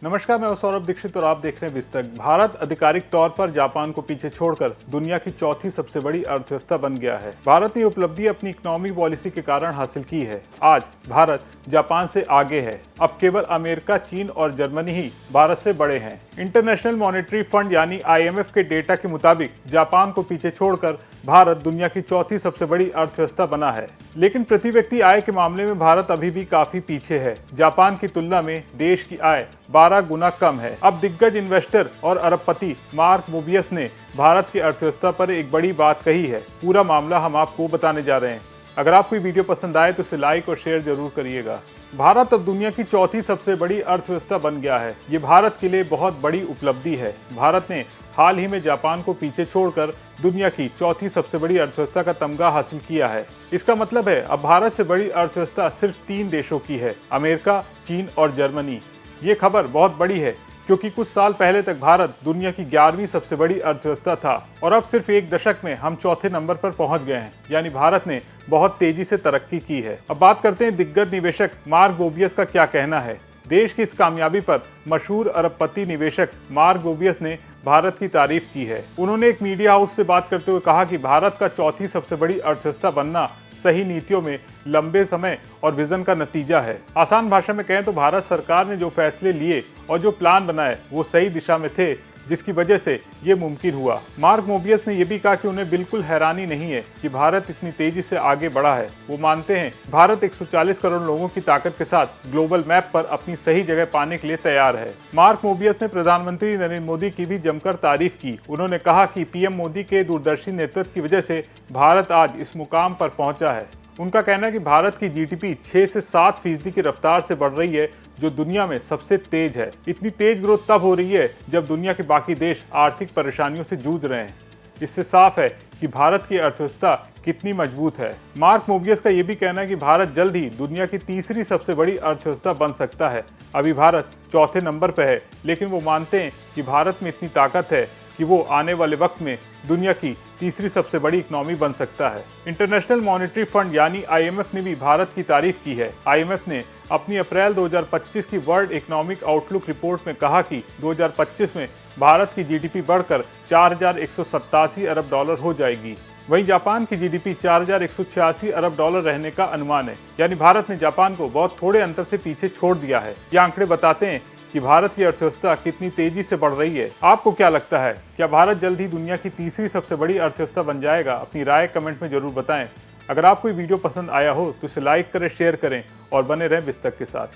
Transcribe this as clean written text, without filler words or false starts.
नमस्कार, मैं सौरभ दीक्षित और आप देख रहे हैं बिस्तक। भारत आधिकारिक तौर पर जापान को पीछे छोड़कर दुनिया की चौथी सबसे बड़ी अर्थव्यवस्था बन गया है। भारत ने उपलब्धि अपनी इकोनॉमिक पॉलिसी के कारण हासिल की है। आज भारत जापान से आगे है। अब केवल अमेरिका, चीन और जर्मनी ही भारत से बड़े हैं। इंटरनेशनल मॉनेटरी फंड यानी IMF के डेटा के मुताबिक जापान को पीछे छोड़कर भारत दुनिया की चौथी सबसे बड़ी अर्थव्यवस्था बना है। लेकिन प्रति व्यक्ति आय के मामले में भारत अभी भी काफी पीछे है। जापान की तुलना में देश की आय 12 गुना कम है। अब दिग्गज इन्वेस्टर और अरबपति मार्क मोबियस ने भारत की अर्थव्यवस्था पर एक बड़ी बात कही है। पूरा मामला हम आपको बताने जा रहे हैं। अगर आपको ये वीडियो पसंद आए तो इसे लाइक और शेयर जरूर करिएगा। भारत अब दुनिया की चौथी सबसे बड़ी अर्थव्यवस्था बन गया है। ये भारत के लिए बहुत बड़ी उपलब्धि है। भारत ने हाल ही में जापान को पीछे छोड़कर दुनिया की चौथी सबसे बड़ी अर्थव्यवस्था का तमगा हासिल किया है। इसका मतलब है अब भारत से बड़ी अर्थव्यवस्था सिर्फ 3 देशों की है, अमेरिका, चीन और जर्मनी। ये खबर बहुत बड़ी है क्योंकि कुछ साल पहले तक भारत दुनिया की 11वीं सबसे बड़ी अर्थव्यवस्था था और अब सिर्फ एक दशक में हम चौथे नंबर पर पहुंच गए हैं। यानी भारत ने बहुत तेजी से तरक्की की है। अब बात करते हैं दिग्गज निवेशक मार्क मोबियस का क्या कहना है। देश की इस कामयाबी पर मशहूर अरबपति निवेशक मार्क मोबियस ने भारत की तारीफ की है। उन्होंने एक मीडिया हाउस से बात करते हुए कहा कि भारत का चौथी सबसे बड़ी अर्थव्यवस्था बनना सही नीतियों में लंबे समय और विजन का नतीजा है। आसान भाषा में कहें तो भारत सरकार ने जो फैसले लिए और जो प्लान बनाए वो सही दिशा में थे, जिसकी वजह से ये मुमकिन हुआ। मार्क मोबियस ने यह भी कहा कि उन्हें बिल्कुल हैरानी नहीं है कि भारत इतनी तेजी से आगे बढ़ा है। वो मानते हैं भारत 140 करोड़ लोगों की ताकत के साथ ग्लोबल मैप पर अपनी सही जगह पाने के लिए तैयार है। मार्क मोबियस ने प्रधानमंत्री नरेंद्र मोदी की भी जमकर तारीफ की। उन्होंने कहा कि PM मोदी के दूरदर्शी नेतृत्व की वजह से भारत आज इस मुकाम पर पहुंचा है। उनका कहना है कि भारत की GDP 6 से 7% की रफ्तार से बढ़ रही है, जो दुनिया में सबसे तेज है। इतनी तेज ग्रोथ तब हो रही है जब दुनिया के बाकी देश आर्थिक परेशानियों से जूझ रहे हैं। इससे साफ है कि भारत की अर्थव्यवस्था कितनी मजबूत है। मार्क मोबियस का यह भी कहना है कि भारत जल्द ही दुनिया की तीसरी सबसे बड़ी अर्थव्यवस्था बन सकता है। अभी भारत चौथे नंबर पर है, लेकिन वो मानते हैं कि भारत में इतनी ताकत है कि वो आने वाले वक्त में दुनिया की तीसरी सबसे बड़ी इकोनॉमी बन सकता है। इंटरनेशनल मॉनेटरी फंड यानी IMF ने भी भारत की तारीफ की है। IMF ने अपनी अप्रैल 2025 की वर्ल्ड इकोनॉमिक आउटलुक रिपोर्ट में कहा कि 2025 में भारत की GDP बढ़कर 4,187 अरब डॉलर हो जाएगी। वहीं जापान की GDP 4,186 अरब डॉलर रहने का अनुमान है। यानी भारत ने जापान को बहुत थोड़े अंतर से पीछे छोड़ दिया है। ये आंकड़े बताते हैं कि भारत की अर्थव्यवस्था कितनी तेजी से बढ़ रही है। आपको क्या लगता है, क्या भारत जल्द ही दुनिया की तीसरी सबसे बड़ी अर्थव्यवस्था बन जाएगा? अपनी राय कमेंट में जरूर बताएं। अगर आपको ये वीडियो पसंद आया हो तो इसे लाइक करें, शेयर करें और बने रहें बिस्तक के साथ।